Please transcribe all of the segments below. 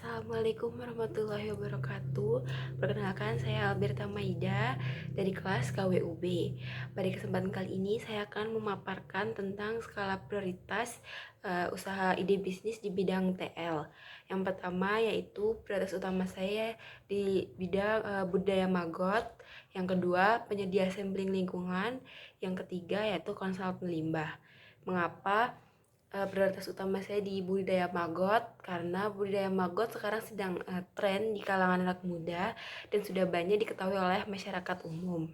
Assalamualaikum warahmatullahi wabarakatuh. Perkenalkan, saya Alberta Maida dari kelas KWUB. Pada kesempatan kali ini saya akan memaparkan tentang skala prioritas usaha ide bisnis di bidang TL. Yang pertama yaitu prioritas utama saya di bidang budaya Magot. Yang kedua, penyedia sampling lingkungan. Yang ketiga yaitu konsultan limbah. Mengapa prioritas utama saya di budidaya maggot? Karena budidaya maggot sekarang sedang tren di kalangan anak muda dan sudah banyak diketahui oleh masyarakat umum.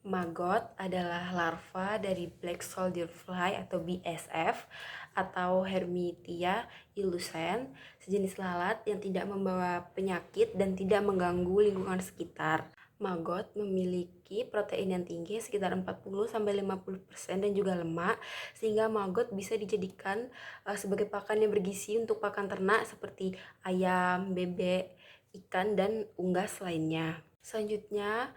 Maggot adalah larva dari Black Soldier Fly atau BSF atau Hermitia illucens, sejenis lalat yang tidak membawa penyakit dan tidak mengganggu lingkungan sekitar. Maggot memiliki protein yang tinggi sekitar 40-50% dan juga lemak, sehingga maggot bisa dijadikan sebagai pakan yang bergizi untuk pakan ternak seperti ayam, bebek, ikan, dan unggas lainnya. Selanjutnya,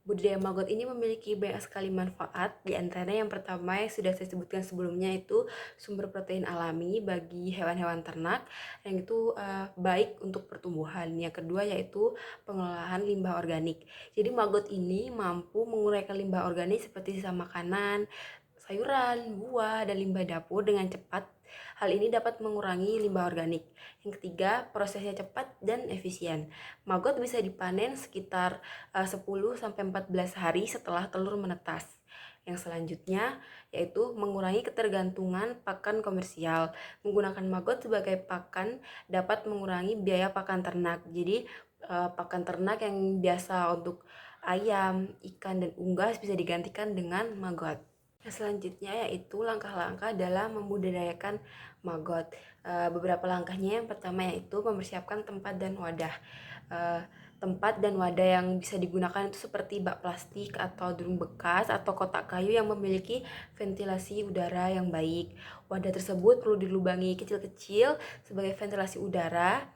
budidaya maggot ini memiliki banyak sekali manfaat. Di antaranya yang pertama yang sudah saya sebutkan sebelumnya itu sumber protein alami bagi hewan-hewan ternak yang itu baik untuk pertumbuhan. Yang kedua yaitu pengelolaan limbah organik. Jadi maggot ini mampu menguraikan limbah organik seperti sisa makanan, sayuran, buah, dan limbah dapur dengan cepat. Hal ini dapat mengurangi limbah organik. Yang ketiga, prosesnya cepat dan efisien. Maggot bisa dipanen sekitar 10-14 hari setelah telur menetas. Yang selanjutnya yaitu mengurangi ketergantungan pakan komersial. Menggunakan maggot sebagai pakan dapat mengurangi biaya pakan ternak. Jadi pakan ternak yang biasa untuk ayam, ikan, dan unggas bisa digantikan dengan maggot. Selanjutnya yaitu langkah-langkah dalam membudidayakan maggot. Beberapa langkahnya, yang pertama yaitu mempersiapkan tempat dan wadah. Tempat dan wadah yang bisa digunakan itu seperti bak plastik atau drum bekas atau kotak kayu yang memiliki ventilasi udara yang baik. Wadah tersebut perlu dilubangi kecil-kecil sebagai ventilasi udara,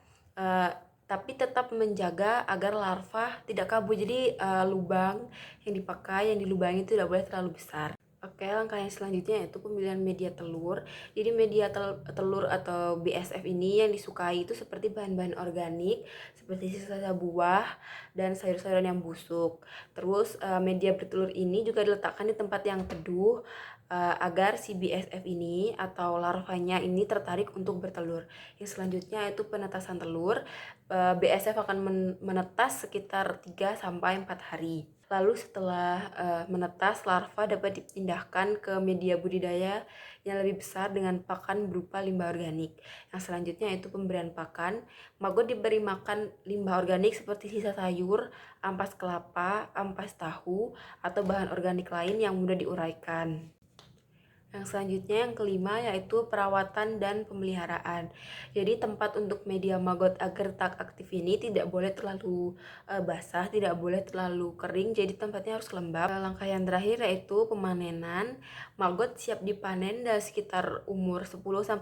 tapi tetap menjaga agar larva tidak kabur. Jadi lubang yang dipakai, yang dilubangi itu tidak boleh terlalu besar. Oke, langkah yang selanjutnya yaitu pemilihan media telur. Jadi media telur atau BSF ini yang disukai itu seperti bahan-bahan organik, seperti sisa buah dan sayur-sayuran yang busuk. Terus media bertelur ini juga diletakkan di tempat yang teduh agar si BSF ini atau larvanya ini tertarik untuk bertelur. Yang selanjutnya yaitu penetasan telur. BSF akan menetas sekitar 3-4 hari. Lalu setelah menetas, larva dapat dipindahkan ke media budidaya yang lebih besar dengan pakan berupa limbah organik. Yang selanjutnya yaitu pemberian pakan. Maggot diberi makan limbah organik seperti sisa sayur, ampas kelapa, ampas tahu, atau bahan organik lain yang mudah diuraikan. Yang selanjutnya yang kelima yaitu perawatan dan pemeliharaan. Jadi tempat untuk media maggot agar tak aktif ini tidak boleh terlalu basah, tidak boleh terlalu kering, jadi tempatnya harus lembab. Langkah yang terakhir yaitu pemanenan. Maggot siap dipanen dari sekitar umur 10-14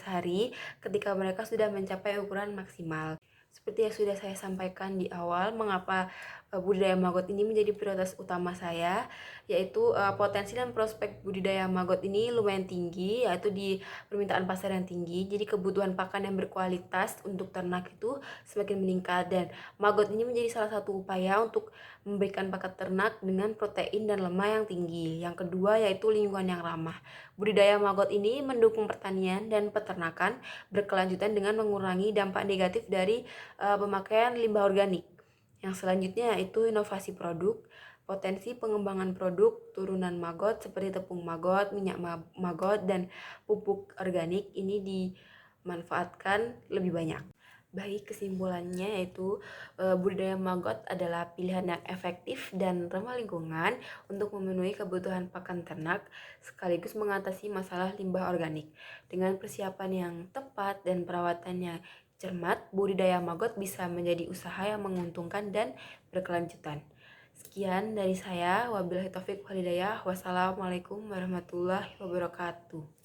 hari ketika mereka sudah mencapai ukuran maksimal. Seperti yang sudah saya sampaikan di awal, mengapa budidaya maggot ini menjadi prioritas utama saya, yaitu potensi dan prospek budidaya maggot ini lumayan tinggi, yaitu di permintaan pasar yang tinggi. Jadi kebutuhan pakan yang berkualitas untuk ternak itu semakin meningkat, dan maggot ini menjadi salah satu upaya untuk memberikan pakan ternak dengan protein dan lemak yang tinggi. Yang kedua yaitu lingkungan yang ramah. Budidaya maggot ini mendukung pertanian dan peternakan berkelanjutan dengan mengurangi dampak negatif dari pemakaian limbah organik. Yang selanjutnya yaitu inovasi produk. Potensi pengembangan produk turunan maggot seperti tepung maggot, minyak maggot, dan pupuk organik ini dimanfaatkan lebih banyak. Baik, kesimpulannya yaitu budidaya maggot adalah pilihan yang efektif dan ramah lingkungan untuk memenuhi kebutuhan pakan ternak sekaligus mengatasi masalah limbah organik. Dengan persiapan yang tepat dan perawatan yang cermat, budidaya maggot bisa menjadi usaha yang menguntungkan dan berkelanjutan. Sekian dari saya, wabillahi taufiq walhidayah. Wassalamualaikum warahmatullahi wabarakatuh.